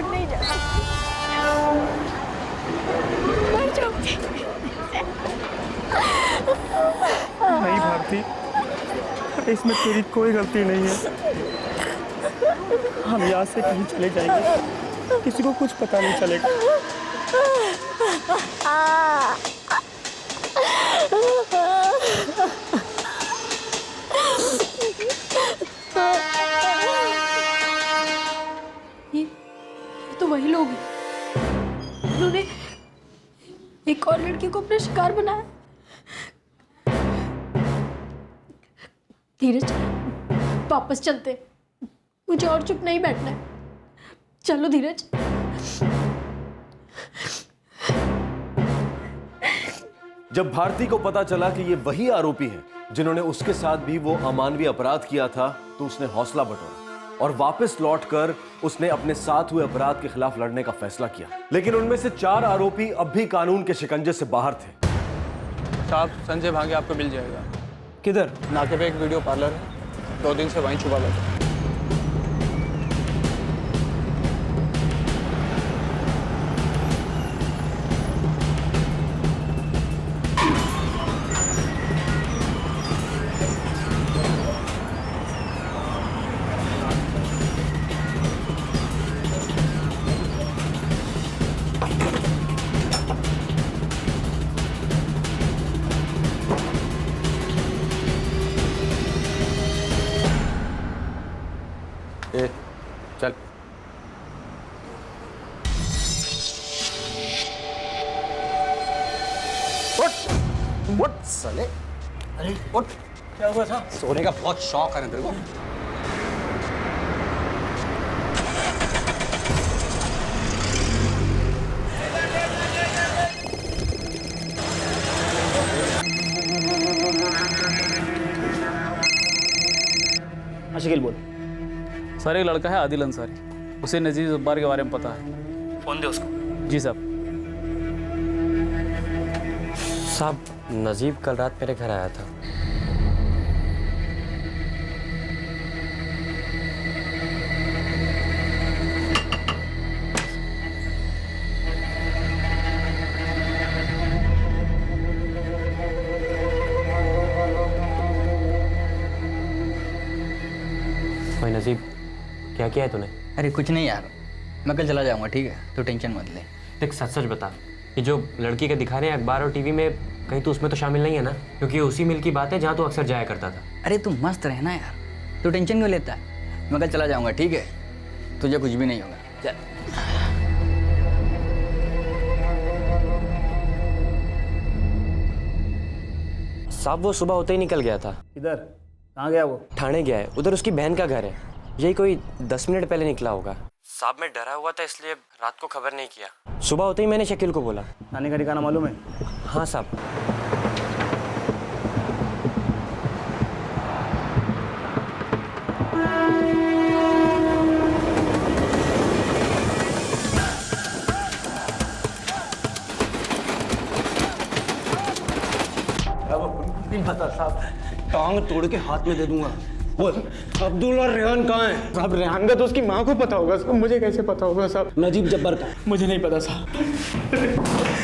छोड़ नहीं जाती, मर जाऊंगी। नहीं भारती, इसमें तेरी कोई गलती नहीं है। हम यहाँ से कहीं चले जाएंगे, किसी को कुछ पता नहीं चलेगा। ये तो वही लोग हैं, उन्होंने एक और लड़की को अपना शिकार बनाया। धीरज, वापस चलते, मुझे और चुप नहीं बैठना है। चलो धीरज। जब भारती को पता चला कि ये वही आरोपी हैं जिन्होंने उसके साथ भी वो अमानवीय अपराध किया था, तो उसने हौसला बटोरा और वापस लौटकर उसने अपने साथ हुए अपराध के खिलाफ लड़ने का फैसला किया। लेकिन उनमें से 4 आरोपी अब भी कानून के शिकंजे से बाहर थे। साहब, संजय भांगे आपको मिल जाएगा। किधर? नाके पे एक वीडियो पार्लर है, 2 दिन से वहीं छुपा बैठा। चल। उठ साले। अरे उठ, क्या हुआ था? सोने का बहुत शौक है ना तेरे को? शकील बोल। सर, एक लड़का है आदिल अंसारी, उसे नजीब जब्बार के बारे में पता है। फोन दे उसको। जी साहब। साहब, नजीब कल रात मेरे घर आया था। भाई नजीब, क्या किया है तूने? अरे कुछ नहीं यार, मैं कल चला जाऊंगा, ठीक है? तो टेंशन मत ले। देख, सच सच बता, ये जो लड़की के दिखा रहे हैं अखबार और टीवी में, कहीं तो उसमें तो शामिल नहीं है ना? क्योंकि ये उसी मिल की बात है जहाँ तू अक्सर जाया करता था। अरे तू मस्त रहना यार, तू टेंशन क्यों लेता है? मैं कल चला जाऊंगा, ठीक है? तुझे कुछ भी नहीं होगा। चल। साहब, वो सुबह होते ही निकल गया था। किधर? कहाँ गया वो? ठाणे गया है, उधर उसकी बहन का घर है। यही कोई 10 मिनट पहले निकला होगा। साहब, मैं डरा हुआ था इसलिए रात को खबर नहीं किया। सुबह होते ही मैंने शकील को बोला। थाने का ठिकाना मालूम है? हाँ साहब। नहीं पता साहब, टांग तोड़ के हाथ में दे दूंगा। बोल, अब्दुल और रेहान कहाँ हैं? साहब, रेहान का तो उसकी माँ को पता होगा साहब, मुझे कैसे पता होगा साहब? नजीब जब्बार का? मुझे नहीं पता साहब।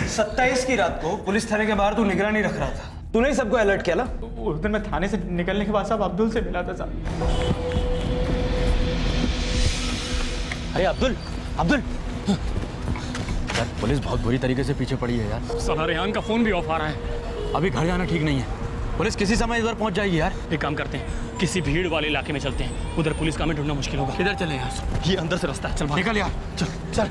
27 की रात को पुलिस थाने के बाहर तू निगरानी रख रहा था, तूने ही सबको अलर्ट किया ना? उस दिन मैं थाने से निकलने के बाद साहब अब्दुल से मिला था साहब। अरे अब्दुल, अब्दुल यार, पुलिस बहुत बुरी तरीके से पीछे पड़ी है यार। साला रेहान का फोन भी ऑफ आ रहा है। अभी घर जाना ठीक नहीं है, पुलिस किसी समय इधर पहुंच जाएगी यार। एक काम करते हैं, किसी भीड़ वाले इलाके में चलते हैं, उधर पुलिस का हमें ढूंढना मुश्किल होगा। किधर चले यार? ये अंदर से रास्ता है, चल भाग। निकल यार, चल चल।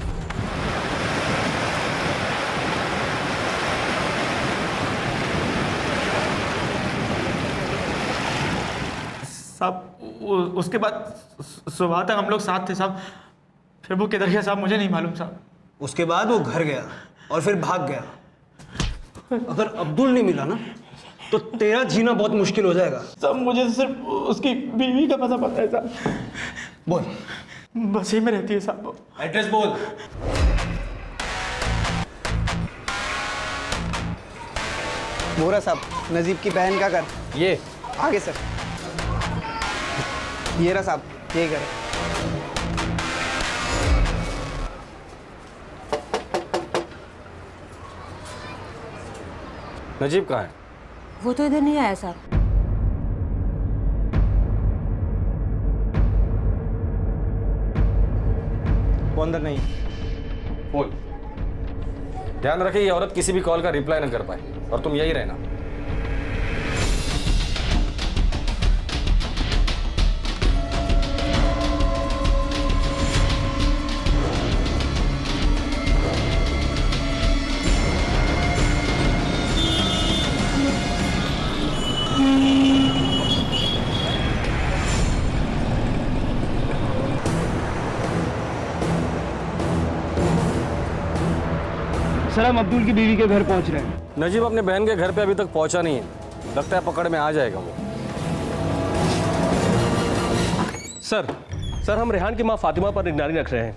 साहब, उसके बाद सुबह तक हम लोग साथ थे साहब, फिर वो किधर गया साहब मुझे नहीं मालूम साहब। उसके बाद वो घर गया और फिर भाग गया। अगर अब्दुल नहीं मिला ना तो तेरा जीना बहुत मुश्किल हो जाएगा। साहब, मुझे सिर्फ उसकी बीवी का पता है साहब। बोल। बस ही में रहती है साहब। एड्रेस बोल। बोरा साहब, नजीब की बहन का घर ये आगे सर। ये रहा साहब, ये घर है। नजीब कहाँ है? वो तो इधर नहीं आया साहब। वो अंदर नहीं। फोन। ध्यान रखिए ये औरत किसी भी कॉल का रिप्लाई न कर पाए और तुम यही रहना। सर हम अब्दुल की बीवी के घर पहुंच रहे हैं। नजीब अपने बहन के घर पे अभी तक पहुंचा नहीं है, लगता है पकड़ में आ जाएगा वो। सर हम रेहान की मां फातिमा पर निगरानी रख रहे हैं।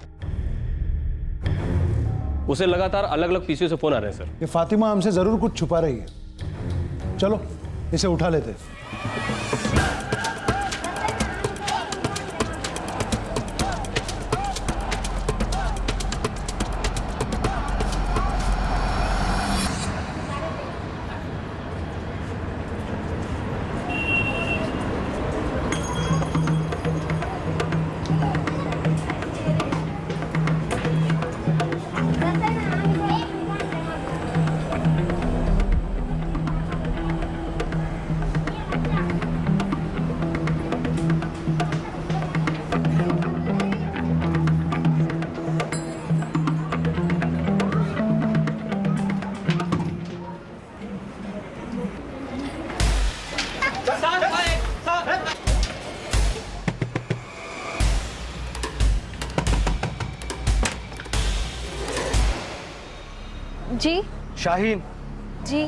उसे लगातार अलग अलग पीसीओ से फोन आ रहे हैं सर। ये फातिमा हमसे जरूर कुछ छुपा रही है। चलो इसे उठा लेते हैं। जी शाहीन। जी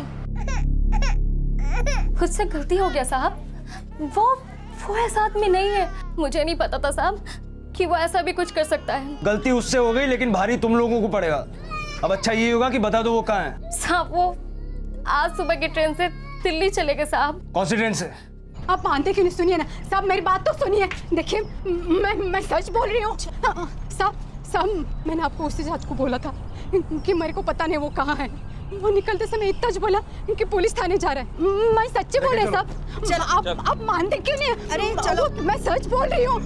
खुद से गलती हो गया साहब। वो ऐसा आदमी नहीं है। मुझे नहीं पता था साहब कि वो ऐसा भी कुछ कर सकता है। गलती उससे हो गई लेकिन भारी तुम लोगों को पड़ेगा। अब अच्छा ये होगा कि बता दो वो कहाँ है। साहब वो आज सुबह की ट्रेन से दिल्ली चले गए साहब। कौन सी ट्रेन से? आप मानते क्यों नहीं? सुनिए ना साहब, मेरी बात तो सुनिए। देखिए मैं सच बोल रही हूँ साहब। मैंने आपको उसी रात को बोला था कि मेरे को पता नहीं वो कहाँ है। वो निकलते समय इतना जो बोला कि पुलिस थाने जा रहा है। मैं सच्ची बोल रही साहब। चल आप मानते क्यों नहीं? अरे चलो मैं सच बोल रही हूँ।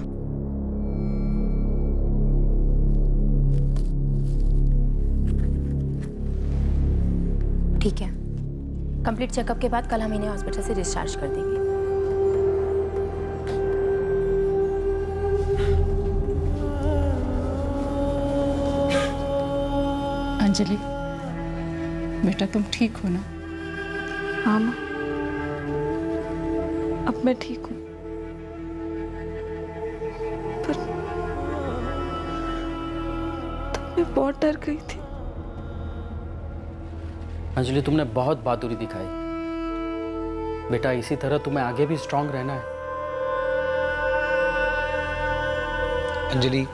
ठीक है, कंप्लीट चेकअप के बाद कल हम इन्हें हॉस्पिटल से डिस्चार्ज कर देंगे। अंजलि बेटा तुम ठीक हो ना? हाँ माँ, अब मैं ठीक हूँ। पर तब मैं बहुत डर गई थी। अंजलि तुमने बहुत बहादुरी दिखाई बेटा, इसी तरह तुम्हें आगे भी स्ट्रांग रहना है। अंजलि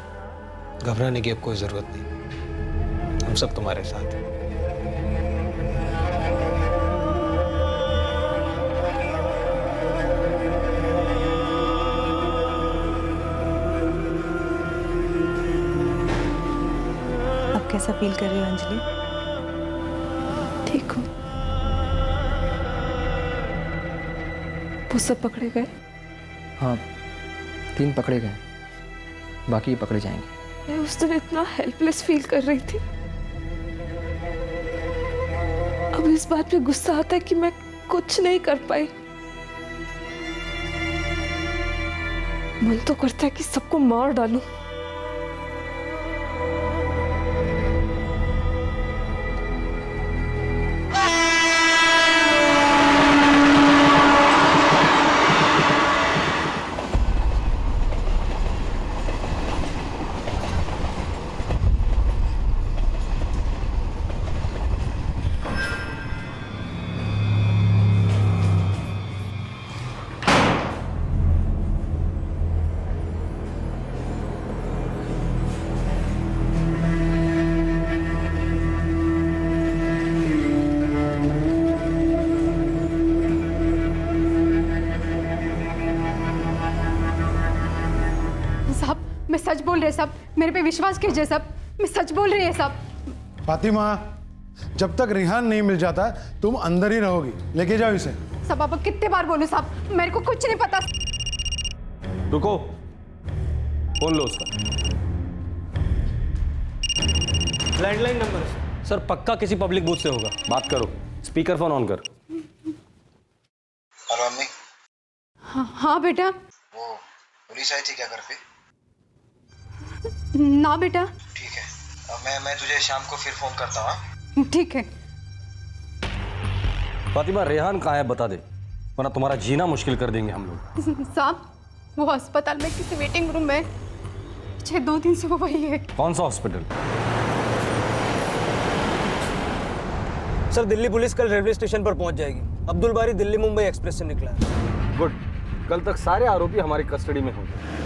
घबराने की अब कोई जरूरत नहीं, हम सब तुम्हारे साथ हैं। अब कैसा फील कर रही हो अंजलि? ठीक हूँ। वो सब पकड़े गए? हाँ 3 पकड़े गए, बाकी पकड़े जाएंगे। मैं उस दिन इतना हेल्पलेस फील कर रही थी। अब इस बात पे गुस्सा आता है कि मैं कुछ नहीं कर पाई। मन तो करता है कि सबको मार डालूं। मैं सच बोल रही साहब, मेरे पे विश्वास कीजिए साहब, मैं सच बोल रही है साहब। फातिमा जब तक रिहान नहीं मिल जाता तुम अंदर ही रहोगी। लेके जाओ इसे। साहब पापा कितने बार बोलूं साहब, मेरे को कुछ नहीं पता। रुको, फोन लो उसका। लैंडलाइन नंबर सर पक्का किसी पब्लिक बूथ से होगा। बात करो, स्पीकर फोन ऑन कर। हेलो अम्मी। हाँ बेटा। वो पुलिस आई थी क्या घर पे? ना बेटा। ठीक है, मैं तुझे शाम को फिर फोन करता हूँ। ठीक है। फातिमा, रेहान कहाँ है बता दे, वरना तुम्हारा जीना मुश्किल कर देंगे हम लोग। साहब वो अस्पताल में किसी वेटिंग रूम में 2 दिन से वो वही है। कौन सा हॉस्पिटल? सर दिल्ली पुलिस कल रेलवे स्टेशन पर पहुंच जाएगी। अब्दुल बारी दिल्ली मुंबई एक्सप्रेस से निकला है। गुड, कल तक सारे आरोपी हमारी कस्टडी में होंगे।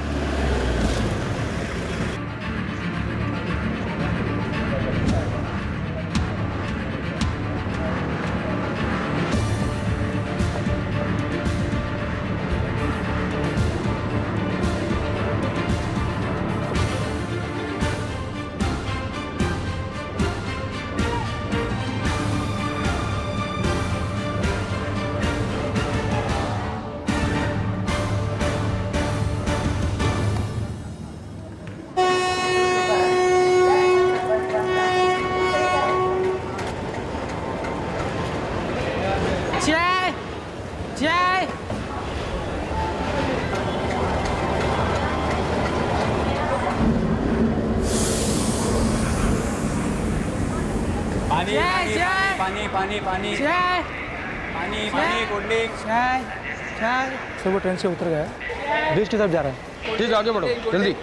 सर वो ट्रेन से उतर गया है, ब्रिज की तरफ जा रहा है। ठीक है, आगे बढ़ो जल्दी।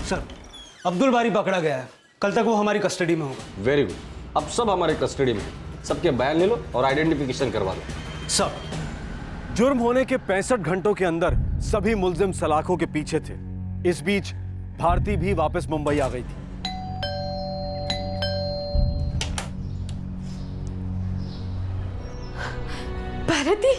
सर अब्दुल बारी पकड़ा गया है, कल तक वो हमारी कस्टडी में होगा। वेरी गुड, अब सब हमारे कस्टडी में। सबके बयान ले लो और आइडेंटिफिकेशन करवा लो। सब जुर्म होने के 65 घंटों के अंदर सभी मुल्जिम सलाखों के पीछे थे। इस बीच भारती भी वापस मुंबई आ गई थी। भारती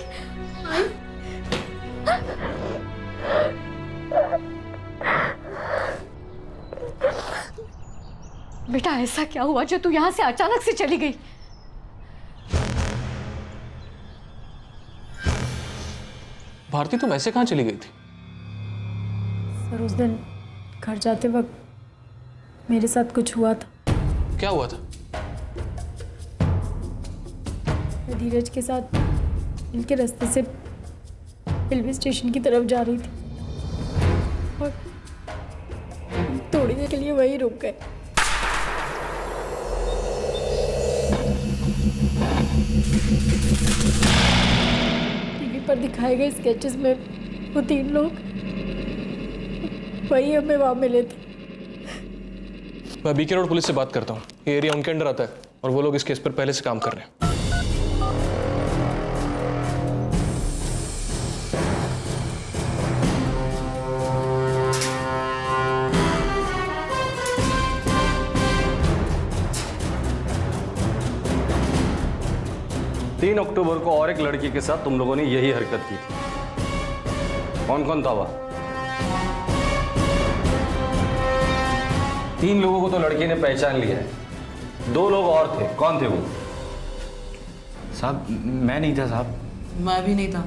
बेटा ऐसा क्या हुआ जो तू यहां से अचानक से चली गई? भारती तुम ऐसे कहाँ चली गई थी? सर उस दिन घर जाते वक्त मेरे साथ कुछ हुआ था। क्या हुआ था? मैं धीरज के साथ इनके रास्ते से रेलवे स्टेशन की तरफ जा रही थी और थोड़ी देर के लिए वहीं रुक गए। टीवी पर दिखाए गए स्केचेस में वो 3 लोग वही हमें वहां मिले थे। मैं बीके रोड पुलिस से बात करता हूँ। ये एरिया उनके अंडर आता है और वो लोग इस केस पर पहले से काम कर रहे हैं। तीन अक्टूबर को और एक लड़की के साथ तुम लोगों ने यही हरकत की थी। कौन कौन था वह? 3 लोगों को तो लड़की ने पहचान लिया है, 2 लोग और थे। कौन थे वो? साहब मैं नहीं था साहब। मैं भी नहीं था।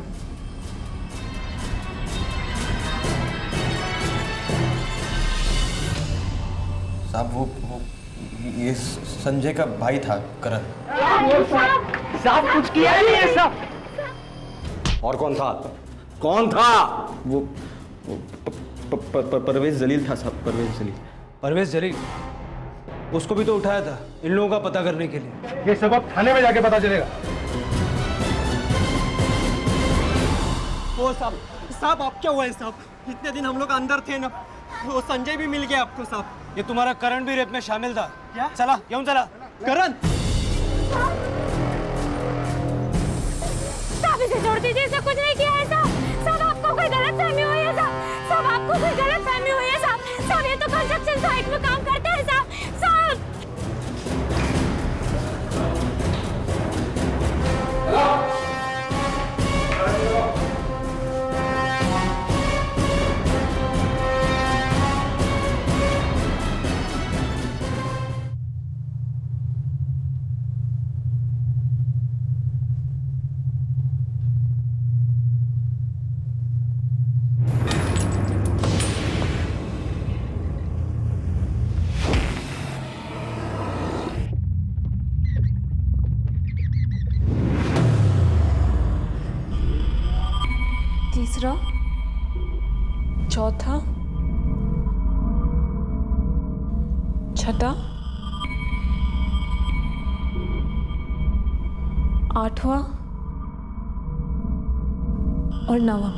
साहब वो ये संजय का भाई था, करण। साहब कुछ किया नहीं है साहब। और कौन था? कौन था? वो परवेज जलील था साहब, परवेज जलील। परवेज जलील, उसको भी तो उठाया था इन लोगों का पता करने के लिए। ये सब अब थाने में जाके पता चलेगा। ओ साहब, साहब आप क्या हुआ है साहब? इतने दिन हम लोग अंदर थे ना, वो संजय भी मिल गया आपको साहब। ये तुम्हारा करण भी रेप में शामिल था। क्या? चला क्यों चला? करण साहब इसे छोड़ दीजिए, इसे कुछ नहीं किया है साहब। साहब आपको कोई गलतफहमी हुई है साहब। साहब आपको कोई गलतफहमी हुई है साहब। साहब ये तो कंस्ट्रक्शन साइट में काम करते हैं साहब। साहब तीसरा, चौथा, छठा, आठवां और नवा।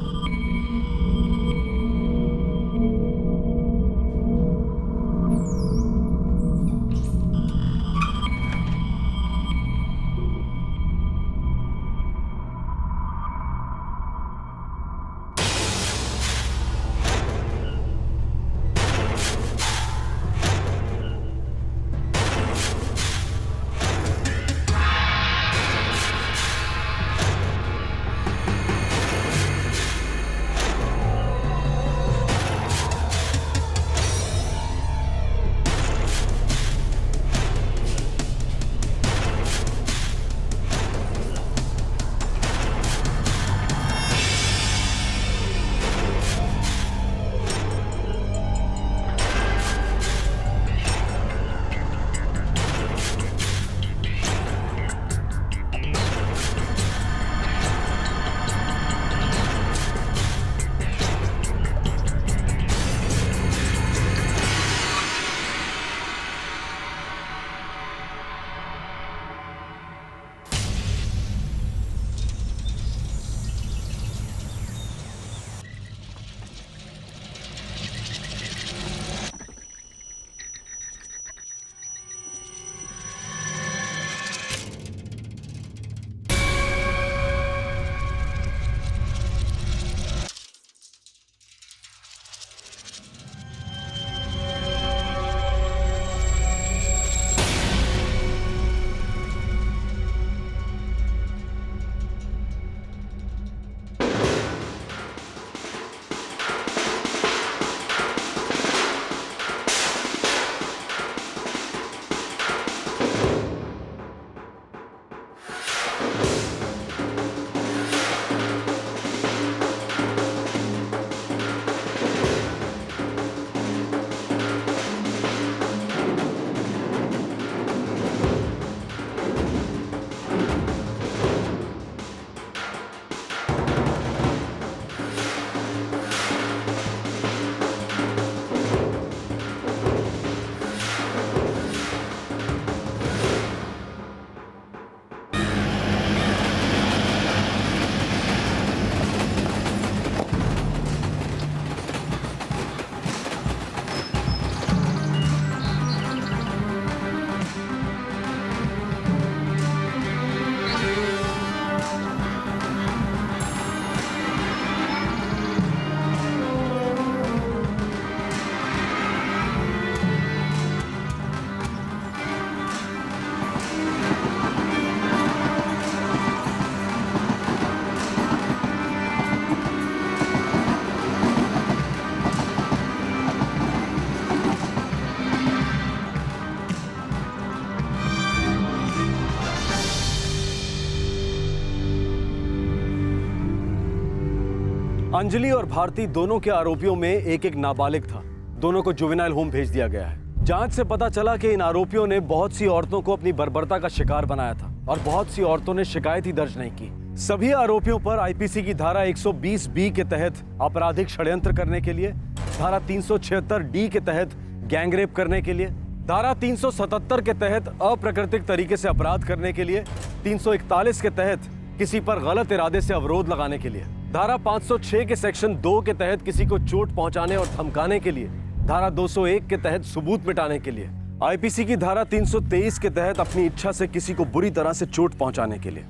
अंजलि और भारती दोनों के आरोपियों में एक एक नाबालिग था। दोनों को जुवेनाइल होम भेज दिया गया है। जांच से पता चला कि इन आरोपियों ने बहुत सी औरतों को अपनी बर्बरता का शिकार बनाया था और बहुत सी औरतों ने शिकायत ही दर्ज नहीं की। सभी आरोपियों पर आईपीसी की धारा 120 बी के तहत आपराधिक षड्यंत्र करने के लिए, धारा 376 डी के तहत गैंगरेप करने के लिए, धारा 377 के तहत अप्राकृतिक तरीके से अपराध करने के लिए, 341 के तहत किसी पर गलत इरादे से अवरोध लगाने के लिए, धारा 506 के सेक्शन 2 के तहत किसी को चोट पहुंचाने और धमकाने के लिए, धारा 201 के तहत सबूत मिटाने के लिए, आईपीसी की धारा 323 के तहत अपनी इच्छा से किसी को बुरी तरह से चोट पहुंचाने के लिए,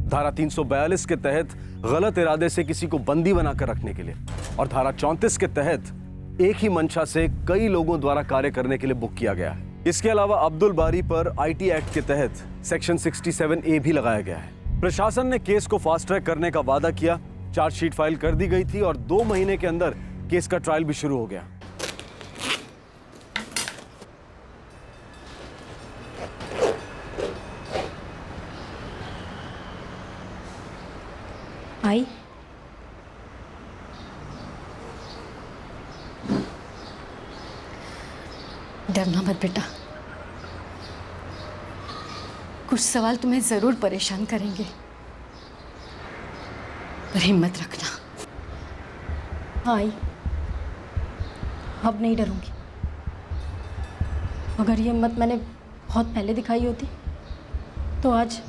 धारा 342 के तहत गलत इरादे से किसी को बंदी बनाकर रखने के लिए, और धारा 34 के तहत एक ही मंशा से कई लोगों द्वारा कार्य करने के लिए बुक किया गया है। इसके अलावा अब्दुल बारी पर आईटी एक्ट के तहत सेक्शन 67A भी लगाया गया है। प्रशासन ने केस को फास्ट ट्रैक करने का वादा किया, चार्जशीट फाइल कर दी गई थी और 2 महीने के अंदर केस का ट्रायल भी शुरू हो गया। आई डरना मत बेटा, कुछ सवाल तुम्हें जरूर परेशान करेंगे, पर हिम्मत रखना। हाँ आई, अब नहीं डरूंगी। अगर ये हिम्मत मैंने बहुत पहले दिखाई होती तो आज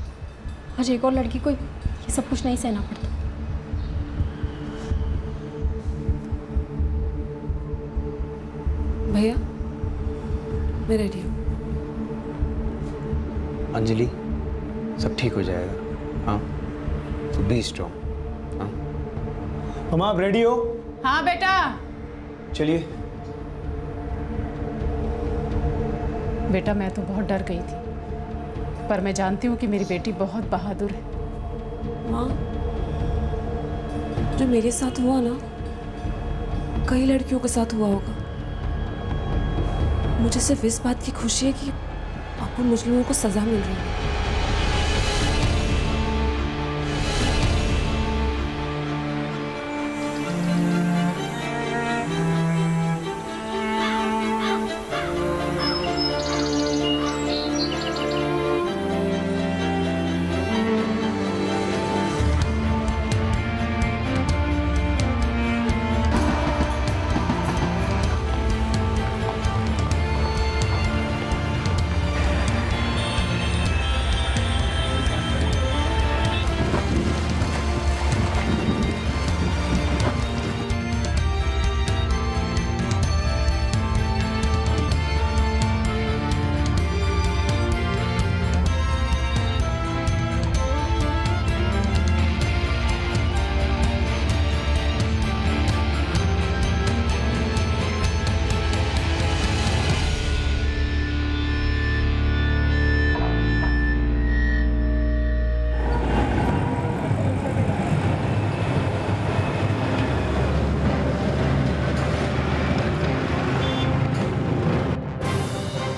एक और लड़की को ये सब कुछ नहीं सहना पड़ता। भैया मैं रेडी हूँ। अंजलि, सब ठीक हो जाएगा। हाँ, तो बी स्ट्रॉन्ग। हाँ, हम आप रेडी हो? हाँ बेटा। चलिए। बेटा मैं तो बहुत डर गई थी, पर मैं जानती हूँ कि मेरी बेटी बहुत बहादुर है। माँ, जो मेरे साथ हुआ ना, कई लड़कियों के साथ हुआ होगा। मुझे सिर्फ इस बात की खुशी है कि आपको मुजरिमों को सजा मिल रही है।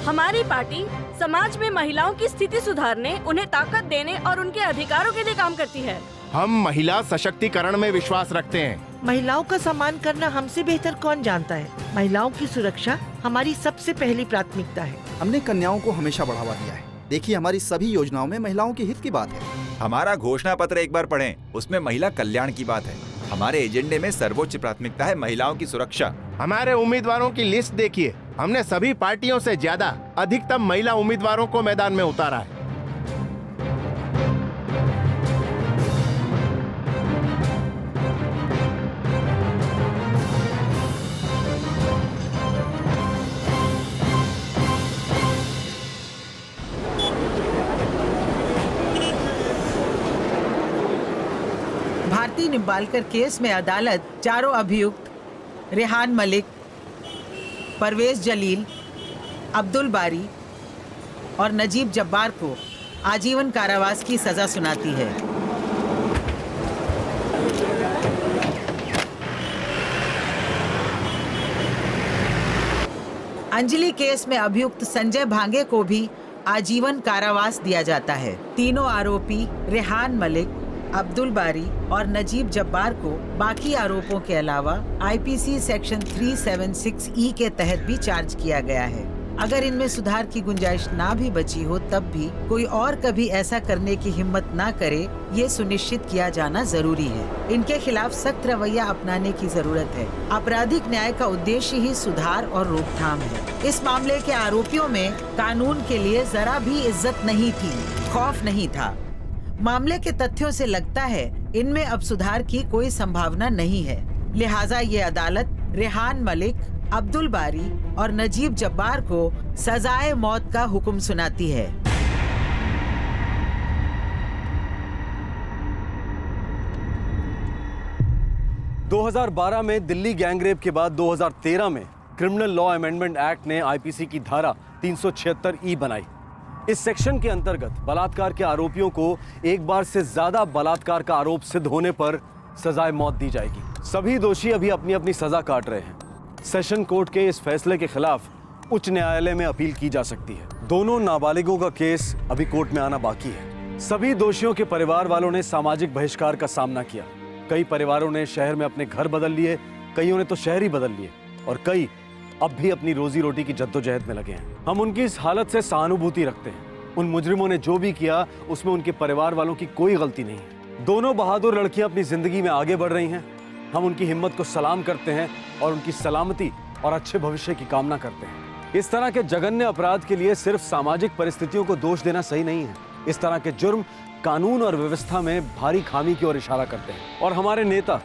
हमारी पार्टी समाज में महिलाओं की स्थिति सुधारने, उन्हें ताकत देने और उनके अधिकारों के लिए काम करती है। हम महिला सशक्तिकरण में विश्वास रखते हैं। महिलाओं का सम्मान करना हमसे बेहतर कौन जानता है। महिलाओं की सुरक्षा हमारी सबसे पहली प्राथमिकता है। हमने कन्याओं को हमेशा बढ़ावा दिया है। देखिए, हमारी सभी योजनाओं में महिलाओं के हित की बात है। हमारा घोषणा पत्र एक बार पढ़ें, उसमें महिला कल्याण की बात है। हमारे एजेंडे में सर्वोच्च प्राथमिकता है महिलाओं की सुरक्षा। हमारे उम्मीदवारों की लिस्ट देखिए, हमने सभी पार्टियों से ज्यादा अधिकतम महिला उम्मीदवारों को मैदान में उतारा है। भारती निम्बालकर केस में अदालत चारों अभियुक्त रेहान मलिक, परवेज जलील, अब्दुल बारी और नजीब जब्बार को आजीवन कारावास की सजा सुनाती है। अंजलि केस में अभियुक्त संजय भांगे को भी आजीवन कारावास दिया जाता है। तीनों आरोपी रेहान मलिक, अब्दुल बारी और नजीब जब्बार को बाकी आरोपों के अलावा आईपीसी सेक्शन 376E के तहत भी चार्ज किया गया है। अगर इनमें सुधार की गुंजाइश ना भी बची हो, तब भी कोई और कभी ऐसा करने की हिम्मत ना करे, ये सुनिश्चित किया जाना जरूरी है। इनके खिलाफ सख्त रवैया अपनाने की जरूरत है। आपराधिक न्याय का उद्देश्य ही सुधार और रोकथाम है। इस मामले के आरोपियों में कानून के लिए जरा भी इज्जत नहीं थी, खौफ नहीं था। मामले के तथ्यों से लगता है इनमें अब सुधार की कोई संभावना नहीं है। लिहाजा ये अदालत रेहान मलिक, अब्दुल बारी और नजीब जब्बार को सजाए मौत का हुक्म सुनाती है। दो 2012 में दिल्ली गैंगरेप के बाद 2013 में क्रिमिनल लॉ अमेंडमेंट एक्ट ने आईपीसी की धारा 376E बनाई। इस सेक्शन के अंतर्गत बलात्कार के आरोपियों को एक बार से ज्यादा बलात्कार का आरोप सिद्ध होने पर सजाए मौत दी जाएगी। सभी दोषी अभी अपनी अपनी सजा काट रहे हैं। सेशन कोर्ट के इस फैसले के खिलाफ उच्च न्यायालय में अपील की जा सकती है। दोनों नाबालिगों का केस अभी कोर्ट में आना बाकी है। सभी दोषियों के परिवार वालों ने सामाजिक बहिष्कार का सामना किया। कई परिवारों ने शहर में अपने घर बदल लिए, कईयों ने तो शहर ही बदल लिए और कई अब भी अपनी रोजी रोटी की जद्दोजहद में लगे हैं। हम उनकी इस हालत से सहानुभूति रखते हैं। उन मुजरिमों ने जो भी किया उसमें उनके परिवार वालों की कोई गलती नहीं है। दोनों बहादुर लड़कियां अपनी जिंदगी में आगे बढ़ रही हैं। हम उनकी हिम्मत को सलाम करते हैं और उनकी सलामती और अच्छे भविष्य की कामना करते हैं। इस तरह के जघन्य अपराध के लिए सिर्फ सामाजिक परिस्थितियों को दोष देना सही नहीं है। इस तरह के जुर्म कानून और व्यवस्था में भारी खामी की ओर इशारा करते हैं और हमारे नेता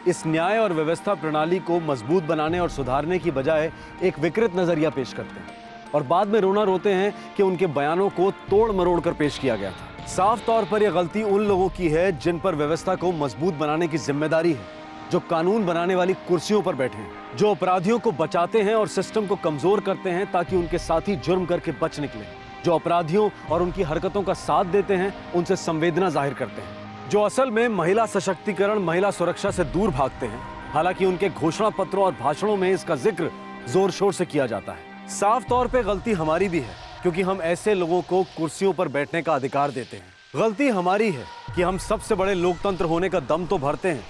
इस न्याय और व्यवस्था प्रणाली को मजबूत बनाने और सुधारने की बजाय एक विकृत नजरिया पेश करते हैं और बाद में रोना रोते हैं कि उनके बयानों को तोड़ मरोड़ कर पेश किया गया था। साफ तौर पर यह गलती उन लोगों की है जिन पर व्यवस्था को मजबूत बनाने की जिम्मेदारी है, जो कानून बनाने वाली कुर्सियों पर बैठे हैं, जो अपराधियों को बचाते हैं और सिस्टम को कमजोर करते हैं ताकि उनके साथी जुर्म करके बच निकले, जो अपराधियों और उनकी हरकतों का साथ देते हैं, उनसे संवेदना जाहिर करते हैं, जो असल में महिला सशक्तिकरण, महिला सुरक्षा से दूर भागते हैं। हालांकि उनके घोषणा पत्रों और भाषणों में इसका जिक्र जोर शोर से किया जाता है। साफ तौर पे गलती हमारी भी है क्योंकि हम ऐसे लोगों को कुर्सियों पर बैठने का अधिकार देते हैं। गलती हमारी है कि हम सबसे बड़े लोकतंत्र होने का दम तो भरते हैं,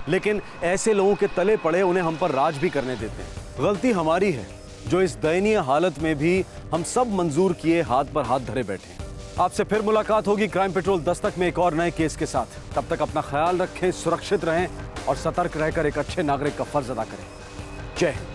लेकिन ऐसे लोगों के तले पड़े उन्हें हम पर राज भी करने देते हैं। गलती हमारी है जो इस दयनीय हालत में भी हम सब मंजूर किए हाथ पर हाथ धरे बैठे हैं। आपसे फिर मुलाकात होगी क्राइम पेट्रोल दस्तक में एक और नए केस के साथ। तब तक अपना ख्याल रखें, सुरक्षित रहें और सतर्क रहकर एक अच्छे नागरिक का फर्ज अदा करें। जय हिंद।